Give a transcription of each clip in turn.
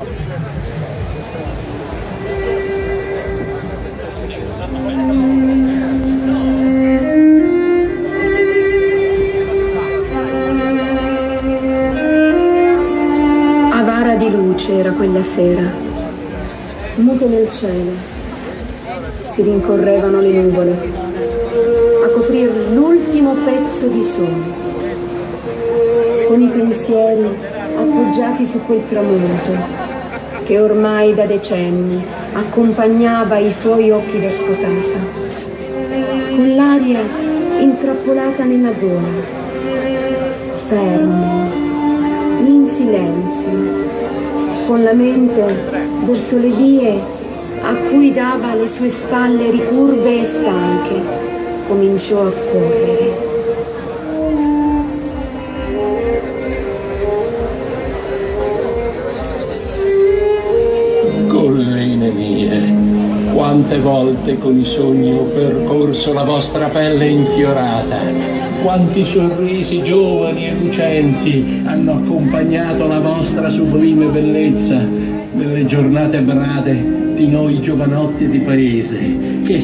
Avara di luce era quella sera, mute nel cielo, si rincorrevano le nuvole a coprir l'ultimo pezzo di sole, con i pensieri appoggiati su quel tramonto che ormai da decenni accompagnava i suoi occhi verso casa, con l'aria intrappolata nella gola, fermo, in silenzio, con la mente verso le vie a cui dava le sue spalle ricurve e stanche, cominciò a correre. Colline mie, quante volte con i sogni ho percorso la vostra pelle infiorata, quanti sorrisi giovani e lucenti hanno accompagnato la vostra sublime bellezza nelle giornate brade di noi giovanotti di paese che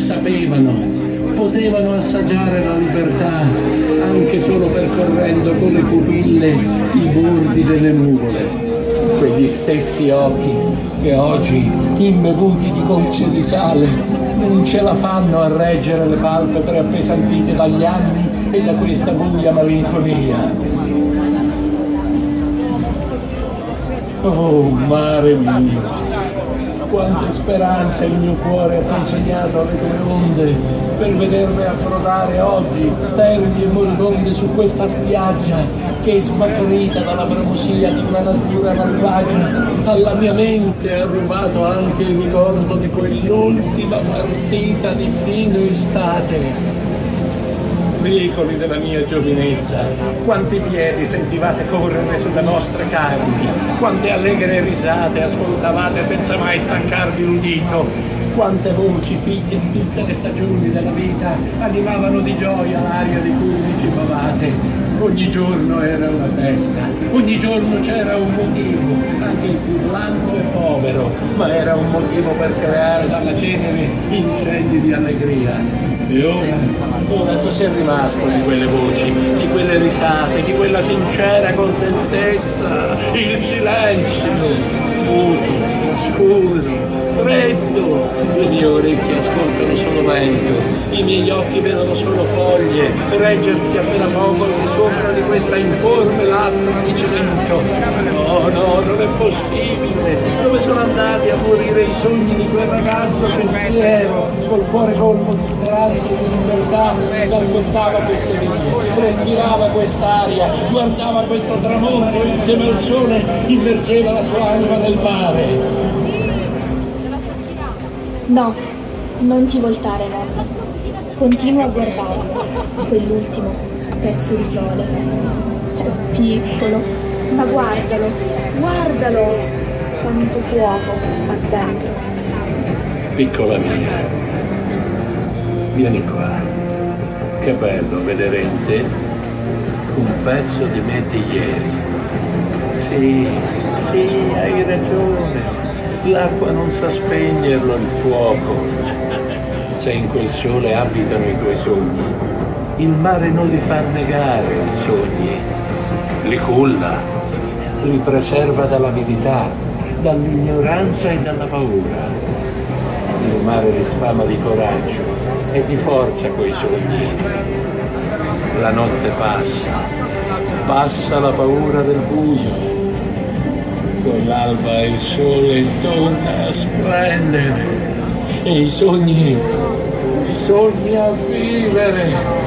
potevano assaggiare la libertà anche solo percorrendo con le pupille i bordi delle nuvole. Quegli stessi occhi che oggi, imbevuti di gocce di sale, non ce la fanno a reggere le palpebre appesantite dagli anni e da questa buia malinconia. Oh, mare mio, quante speranze il mio cuore ha consegnato alle tue onde per vederle approdare oggi, sterili e moribonde, su questa spiaggia che, smagrita dalla bramosia di una natura malvagia, alla mia mente ha rubato anche il ricordo di quell'ultima partita di fine estate. Vicoli della mia giovinezza, quanti piedi sentivate correre sulle vostre carni, quante allegre risate ascoltavate senza mai stancarvi l'udito, quante voci figlie di tutte le stagioni della vita animavano di gioia l'aria di cui vi cibavate. Ogni giorno era una festa, ogni giorno c'era un motivo, anche il più blando e povero, ma era un motivo per creare dalla cenere incendi di allegria. E ora cos'è rimasto di quelle voci, di quelle risate, di quella sincera contentezza? Il silenzio, muto, scuro, freddo. Le mie orecchie ascoltano solo vento, i miei occhi vedono solo foglie reggersi appena poco al di sopra di questa informe lastra di cemento. No, non è possibile. Dove sono andati a morire i sogni di quel ragazzo pensiero, col cuore colmo di speranza e di libertà, che accostava queste vie, respirava quest'aria, guardava questo tramonto insieme al sole, immergeva la sua anima nel mare. No, non ti voltare, nonna. Continua a guardarlo, quell'ultimo pezzo di sole. È piccolo, ma guardalo, quanto fuoco ha dentro. Piccola mia, vieni qua. Che bello vedere in te un pezzo di me di ieri. Sì, hai ragione. L'acqua non sa spegnerlo il fuoco. Se in quel sole abitano i tuoi sogni, il mare non li fa negare i sogni. Li culla, li preserva dall'avidità, dall'ignoranza e dalla paura. Il mare li sfama di coraggio e di forza quei sogni. La notte passa la paura del buio. Con l'alba il sole torna a splendere e i sogni a vivere.